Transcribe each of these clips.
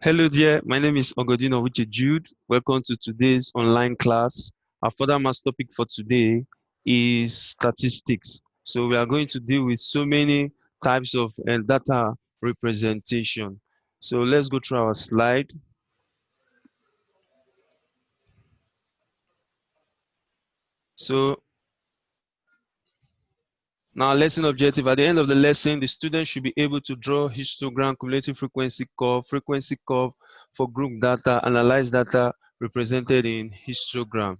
Hello there, my name is Ogodino Wichi Jude. Welcome to today's online class. Our further mass topic for today is statistics. So we are going to deal with so many types of data representation. So let's go through our slide. So now lesson objective. At the end of the lesson, the student should be able to draw histogram, cumulative frequency curve for group data, analyze data represented in histogram.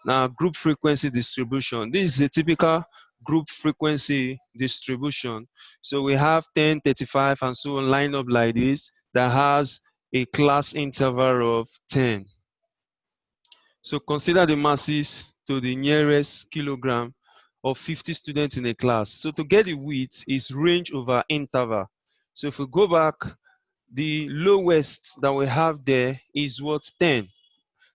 Now, group frequency distribution. This is a typical group frequency distribution. So we have 10, 35, and so on lined up like this that has a class interval of 10. So consider the masses to the nearest kilogram of 50 students in a class. So to get the width is range over interval. So if we go back, the lowest that we have there is what? 10.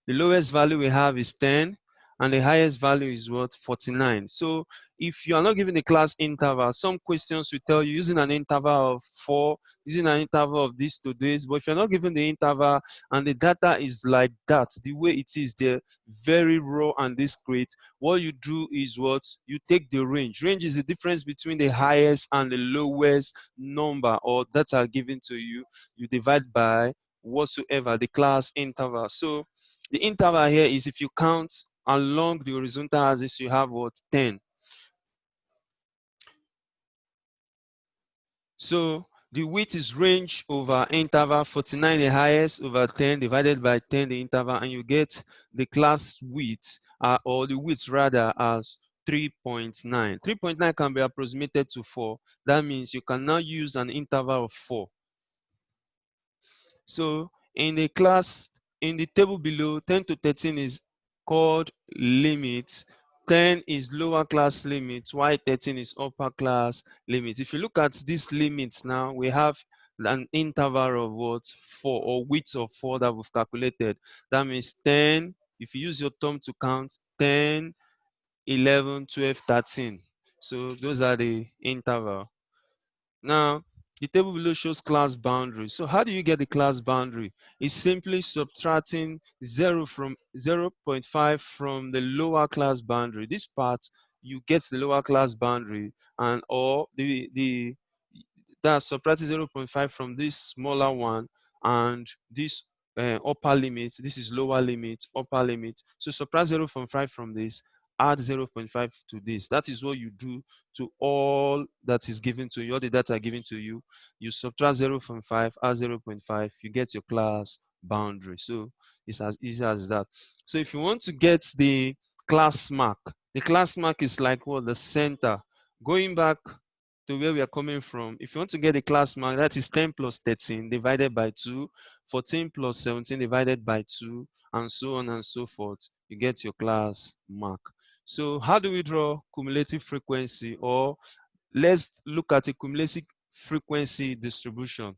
The lowest value we have is 10 and the highest value is what? 49. So if you are not given a class interval, some questions will tell you using an interval of 4, using an interval of this to this, but if you're not given the interval and the data is like that, the way it is there, very raw and discrete, what you do is what? You take the range. Range is the difference between the highest and the lowest number or data given to you. You divide by whatsoever the class interval. So the interval here is if you count along the horizontal axis, you have what? 10. So the width is range over interval, 49 the highest over 10 divided by 10 the interval, and you get the class width, or the width rather, as 3.9. 3.9 can be approximated to 4. That means you can now use an interval of 4. So in the class, in the table below, 10 to 13 is called limits. 10 is lower class limits, while 13 is upper class limits. If you look at these limits now, we have an interval of what? 4, or width of 4 that we've calculated. That means 10, if you use your thumb to count, 10, 11, 12, 13. So those are the interval. Now, the table below shows class boundary. So how do you get the class boundary? It's simply subtracting 0 from 0.5 from the lower class boundary. This part, you get the lower class boundary, and or that subtracting 0.5 from this smaller one, and this upper limit. This is lower limit, upper limit. So subtract 0.5 from this, add 0.5 to this. That is what you do to all that is given to you, all the data given to you. You subtract 0.5, add 0.5, you get your class boundary. So it's as easy as that. So if you want to get the class mark, the class mark is like what? The center. Going back to where we are coming from, if you want to get the class mark, that is 10 plus 13 divided by 2, 14 plus 17 divided by 2, and so on and so forth. You get your class mark. So how do we draw cumulative frequency? Or let's look at a cumulative frequency distribution.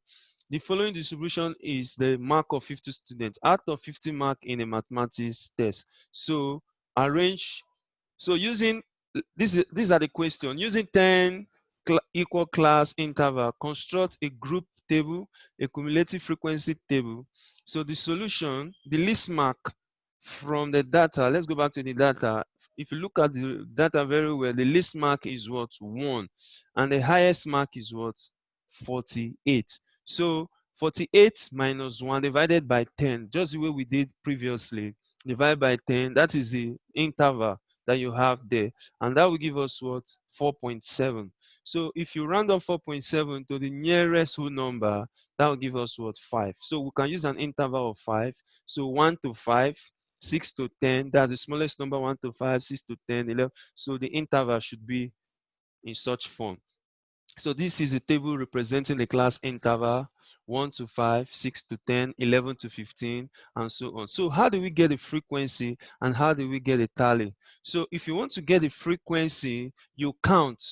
The following distribution is the mark of 50 students out of 50 mark in a mathematics test. So arrange, so using, these are the question. Using 10 equal class interval, construct a group table, a cumulative frequency table. So the solution, the least mark from the data, let's go back to the data. If you look at the data very well, the least mark is what? 1. And the highest mark is what? 48. So 48 minus 1 divided by 10, just the way we did previously, divide by 10, that is the interval that you have there, and that will give us what? 4.7. So if you round up 4.7 to the nearest whole number, that will give us what? 5. So we can use an interval of 5. So 1 to 5, 6 to 10, that's the smallest number. 1 to 5, 6 to 10, 11. So the interval should be in such form. So this is a table representing the class interval 1 to 5, 6 to 10, 11 to 15, and so on. So how do we get the frequency and how do we get a tally? So if you want to get the frequency, you count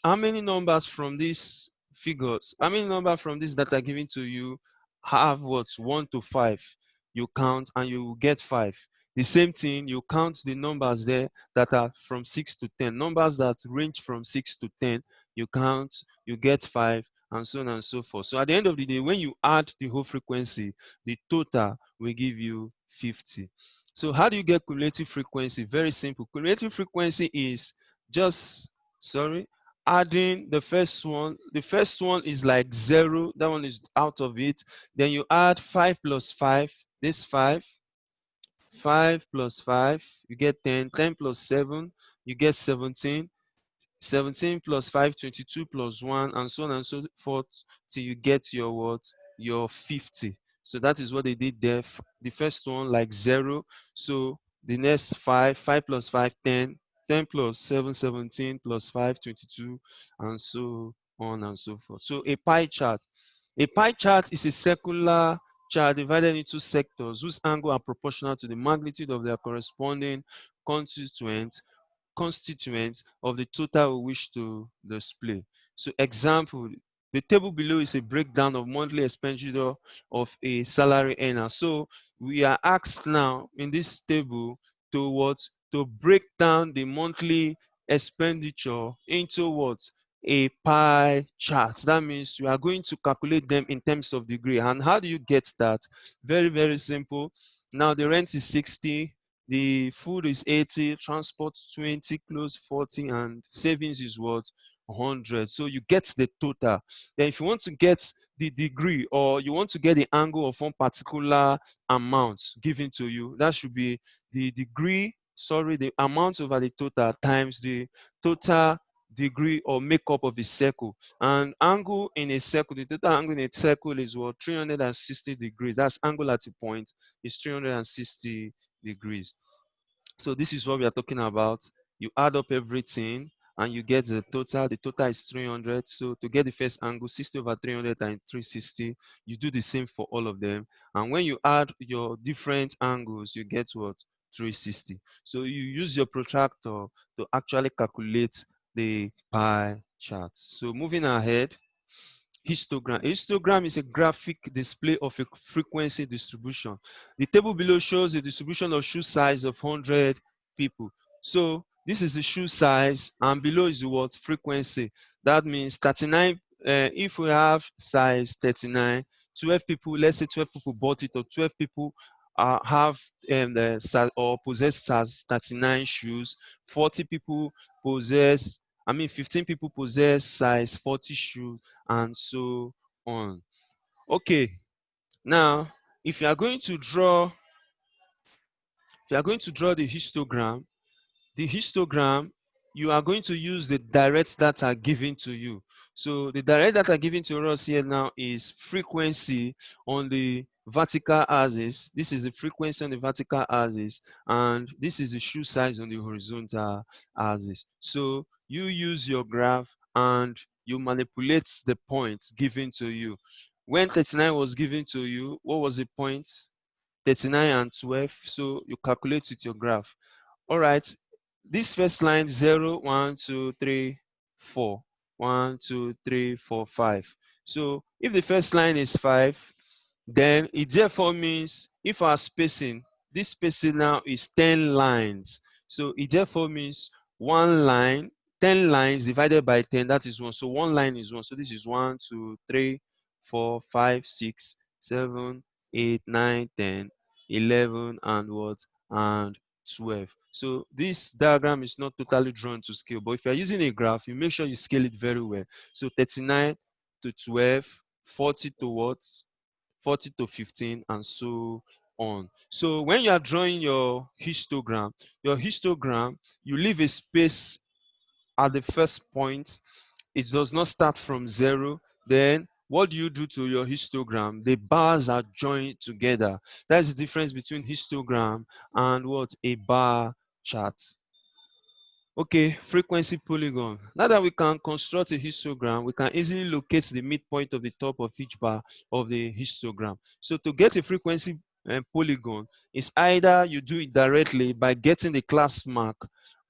how many numbers from these figures, how many numbers from this data given to you have what? 1 to 5. You count and you will get 5. The same thing, you count the numbers there that are from 6 to 10. Numbers that range from 6 to 10, you count, you get 5, and so on and so forth. So at the end of the day, when you add the whole frequency, the total will give you 50. So how do you get cumulative frequency? Very simple. Cumulative frequency is just, adding the first one. The first one is like 0. That one is out of it. Then you add 5 plus 5. This 5. 5 plus 5, you get 10. 10 plus 7, you get 17. 17 plus 5, 22 plus 1, and so on and so forth till you get your what? Your 50. So that is what they did there. The first one like 0. So the next 5, 5 plus 5, 10. 10 plus 7, 17 plus 5, 22, and so on and so forth. So a pie chart. A pie chart is a circular chart divided into sectors whose angle are proportional to the magnitude of their corresponding constituents of the total we wish to display. So example, the table below is a breakdown of monthly expenditure of a salary earner. So we are asked now in this table to what? To break down the monthly expenditure into what? A pie chart. That means you are going to calculate them in terms of degree. And how do you get that? Very, very simple. Now the rent is 60, the food is 80, transport 20, clothes 40, and savings is what? 100. So you get the total. Then if you want to get the degree, or you want to get the angle of one particular amount given to you, that should be the degree, the amount over the total times the total degree or makeup of the circle. And angle in a circle, the total angle in a circle is what? 360 degrees. That's angle at a point is 360 degrees. So this is what we are talking about. You add up everything and you get the total. The total is 300. So to get the first angle, 60 over 300 and 360, you do the same for all of them. And when you add your different angles, you get what? 360. So you use your protractor to actually calculate the pie chart. So moving ahead, histogram. A histogram is a graphic display of a frequency distribution. The table below shows the distribution of shoe size of 100 people. So this is the shoe size, and below is the what? Frequency. That means 39. If we have size 39, 12 people, let's say 12 people bought it, or 12 people have or possess size 39 shoes. 40 people possess, 15 people possess size 40 shoes, and so on. Okay, now if you are going to draw the histogram, you are going to use the direct data given to you. So the direct data given to us here now is frequency on the vertical axis. This is the frequency on the vertical axis, and this is the shoe size on the horizontal axis. So you use your graph and you manipulate the points given to you. When 39 was given to you, what was the point? 39 and 12. So you calculate with your graph. All right, this first line 0, 1, 2, 3, 4. 1, 2, 3, 4, 5. So if the first line is 5, then it therefore means if our spacing, this spacing now is 10 lines. So it therefore means one line, 10 lines divided by 10, that is 1. So one line is 1. So this is 1, 2, 3, 4, 5, 6, 7, 8, 9, 10, 11, and what? And 12. So this diagram is not totally drawn to scale, but if you're using a graph, you make sure you scale it very well. So 39 to 12, 40 to what? 40 to 15, and so on. So when you are drawing your histogram, you leave a space at the first point. It does not start from 0. Then what do you do to your histogram? The bars are joined together. That's the difference between histogram and what? A bar chart. Okay, frequency polygon. Now that we can construct a histogram, we can easily locate the midpoint of the top of each bar of the histogram. So to get a frequency polygon, is either you do it directly by getting the class mark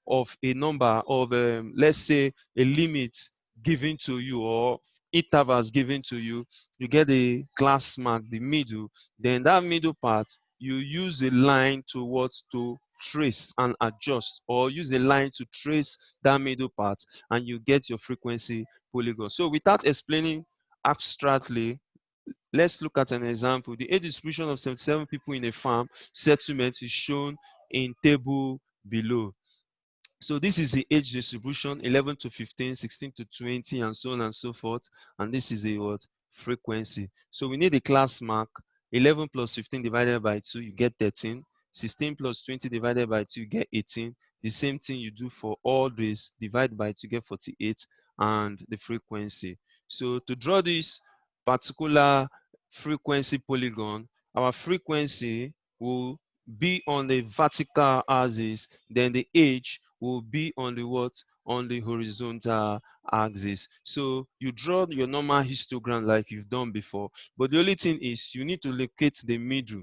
of a number of, let's say, a limit given to you, or intervals given to you. You get the class mark, the middle. Then that middle part, you use a line towards to trace and adjust, or use a line to trace that middle part, and you get your frequency polygon. So without explaining abstractly, let's look at an example. The age distribution of 77 people in a farm settlement is shown in table below. So this is the age distribution, 11 to 15, 16 to 20, and so on and so forth. And this is the what? Frequency. So we need a class mark. 11 plus 15 divided by 2, you get 13. 16 plus 20 divided by 2, you get 18. The same thing you do for all this, divide by 2, you get 48, and the frequency. So to draw this particular frequency polygon, our frequency will be on the vertical axis, then the age will be on the what? On the horizontal axis. So you draw your normal histogram like you've done before, but the only thing is you need to locate the middle.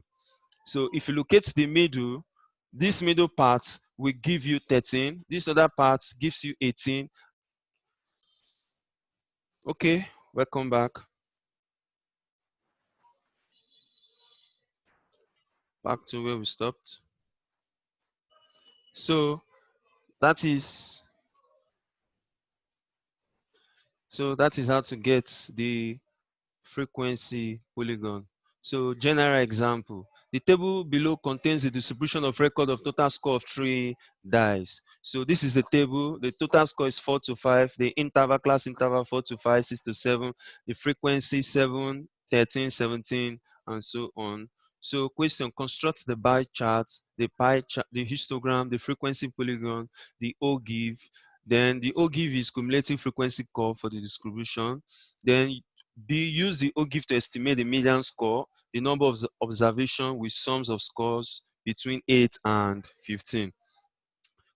So if you locate the middle, this middle part will give you 13. This other part gives you 18. Okay, welcome back. Back to where we stopped. So that is how to get the frequency polygon. So general example, the table below contains the distribution of record of total score of 3 dice. So this is the table. The total score is 4 to 5. The interval, class interval 4 to 5, 6 to 7. The frequency 7, 13, 17, and so on. So question, construct the bar chart, the pie chart, the histogram, the frequency polygon, the OGIF. Then the OGIF is cumulative frequency curve for the distribution. Then use the OGIF to estimate the median score, the number of observation with sums of scores between 8 and 15.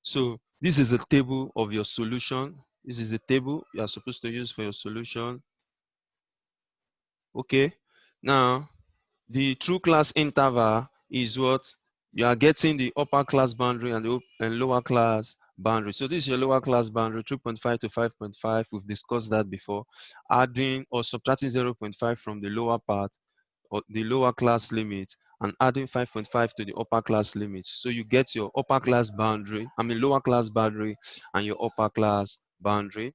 So this is a table of your solution. This is the table you are supposed to use for your solution. Okay. Now, the true class interval is what? You are getting the upper class boundary and the lower class boundary. So this is your lower class boundary, 3.5 to 5.5. We've discussed that before. Adding or subtracting 0.5 from the lower part or the lower class limit and adding 5.5 to the upper class limit. So you get your upper class boundary, lower class boundary and your upper class boundary.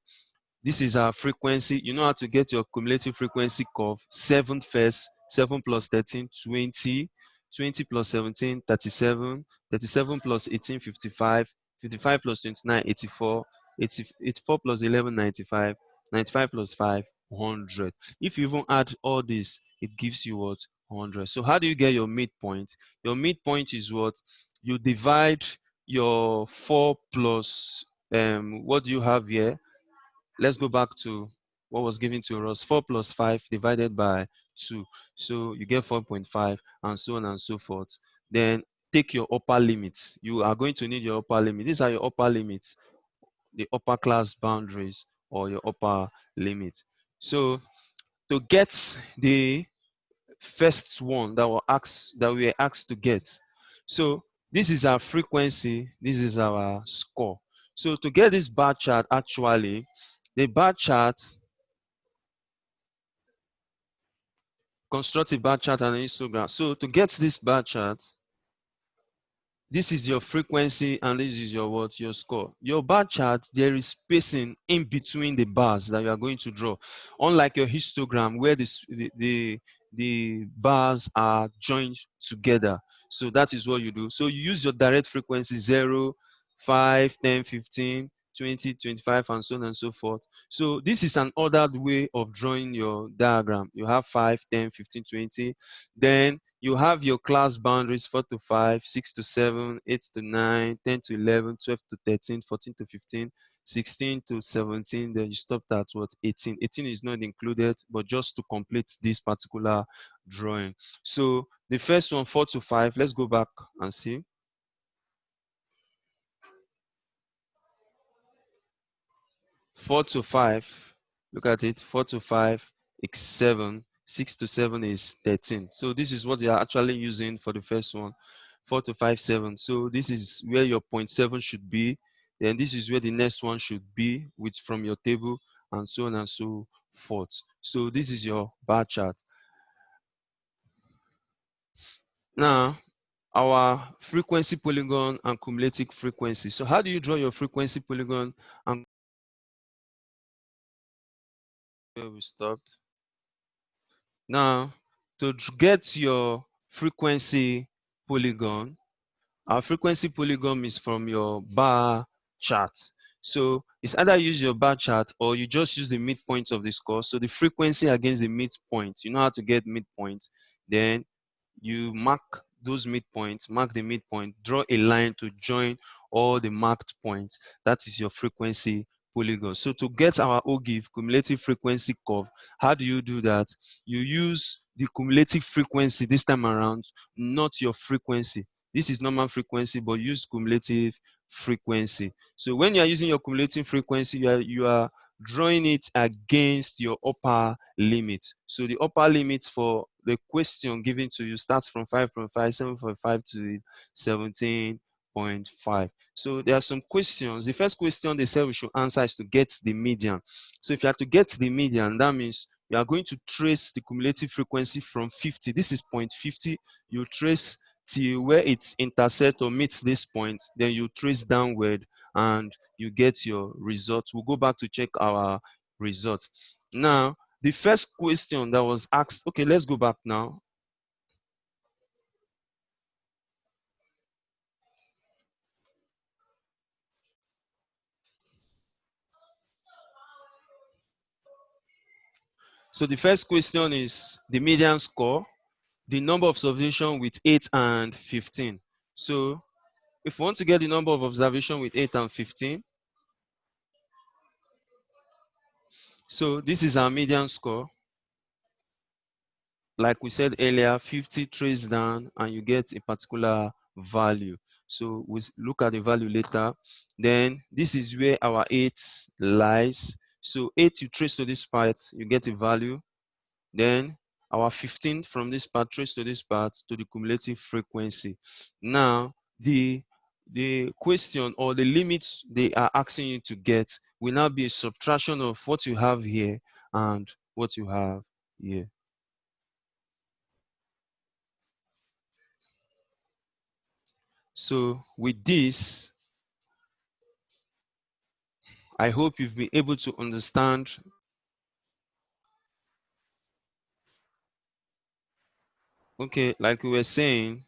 This is our frequency. You know how to get your cumulative frequency curve. 7 first, 7 plus 13, 20. 20 plus 17, 37. 37 plus 18, 55. 55 plus 29, 84. 84 plus 11, 95. 95 plus 5, 100. If you even add all this, it gives you what? 100. So how do you get your midpoint? Your midpoint is what? You divide your 4 plus, what do you have here? Let's go back to what was given to us. 4 plus 5 divided by 2. So you get 4.5 and so on and so forth. Then take your upper limits. You are going to need your upper limit. These are your upper limits, the upper class boundaries or your upper limit. So to get the first one that we were asked to get. So this is our frequency, this is our score. So to get this bar chart, actually, the bar chart, construct a bar chart and an histogram. So to get this bar chart, this is your frequency and this is your what? Your score. Your bar chart, there is spacing in between the bars that you are going to draw. Unlike your histogram where the bars are joined together. So that is what you do. So you use your direct frequency 0, 5, 10, 15, 20, 25, and so on and so forth. So this is an ordered way of drawing your diagram. You have 5, 10, 15, 20. Then you have your class boundaries 4 to 5, 6 to 7, 8 to 9, 10 to 11, 12 to 13, 14 to 15, 16 to 17. Then you stopped at what? 18. 18 is not included, but just to complete this particular drawing. So the first one, 4 to 5, let's go back and see. 4 to 5, look at it, 4 to 5 is 7, 6 to 7 is 13. So this is what they are actually using for the first one, 4 to 5, 7. So this is where your 0.7 should be. Then this is where the next one should be from your table and so on and so forth. So this is your bar chart. Now, our frequency polygon and cumulative frequency. So how do you draw your frequency polygon and where we stopped? Now, to get your frequency polygon, our frequency polygon is from your bar chart. So it's either use your bar chart or you just use the midpoint of the score. So the frequency against the midpoint, you know how to get midpoint. Then you mark those midpoints, mark the midpoint, draw a line to join all the marked points. That is your frequency polygon. So to get our OGIF, cumulative frequency curve, how do you do that? You use the cumulative frequency this time around, not your frequency. This is normal frequency, but use cumulative frequency. So when you are using your cumulative frequency, you are drawing it against your upper limit. So the upper limit for the question given to you starts from 5.5, 7.5 to 17.5. So there are some questions. The first question they said we should answer is to get the median. So if you have to get the median, that means you are going to trace the cumulative frequency from 50. This is 0.50. You trace till where it intersects or meets this point, then you trace downward and you get your results. We'll go back to check our results. Now, the first question that was asked, okay, let's go back now. So the first question is the median score, the number of observation with 8 and 15. So if we want to get the number of observation with 8 and 15, so this is our median score. Like we said earlier, 50 trace down and you get a particular value. So we'll look at the value later. Then this is where our 8 lies. So 8 you trace to this part, you get a value. Then our 15 from this part trace to this part to the cumulative frequency. Now, the question or the limits they are asking you to get will now be a subtraction of what you have here and what you have here. So with this, I hope you've been able to understand. Okay, like we were saying,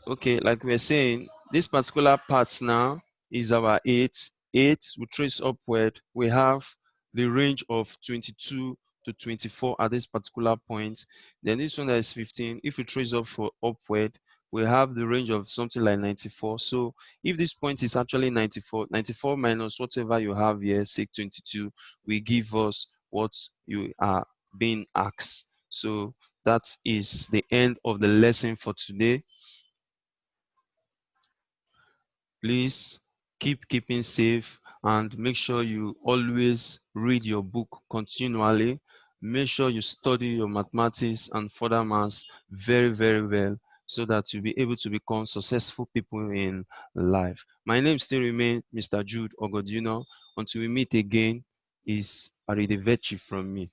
okay, like we were saying, this particular part now is our 8. 8, we trace upward. We have the range of 22 to 24 at this particular point. Then this one that is 15, if we trace up for upward, we have the range of something like 94. So if this point is actually 94, 94 minus whatever you have here, say 22, will give us what you are being asked. So that is the end of the lesson for today. Please keeping safe and make sure you always read your book continually. Make sure you study your mathematics and further maths very, very well so that you'll be able to become successful people in life. My name still remains Mr. Jude Ogodino. Until we meet again, is Aridevechi from me.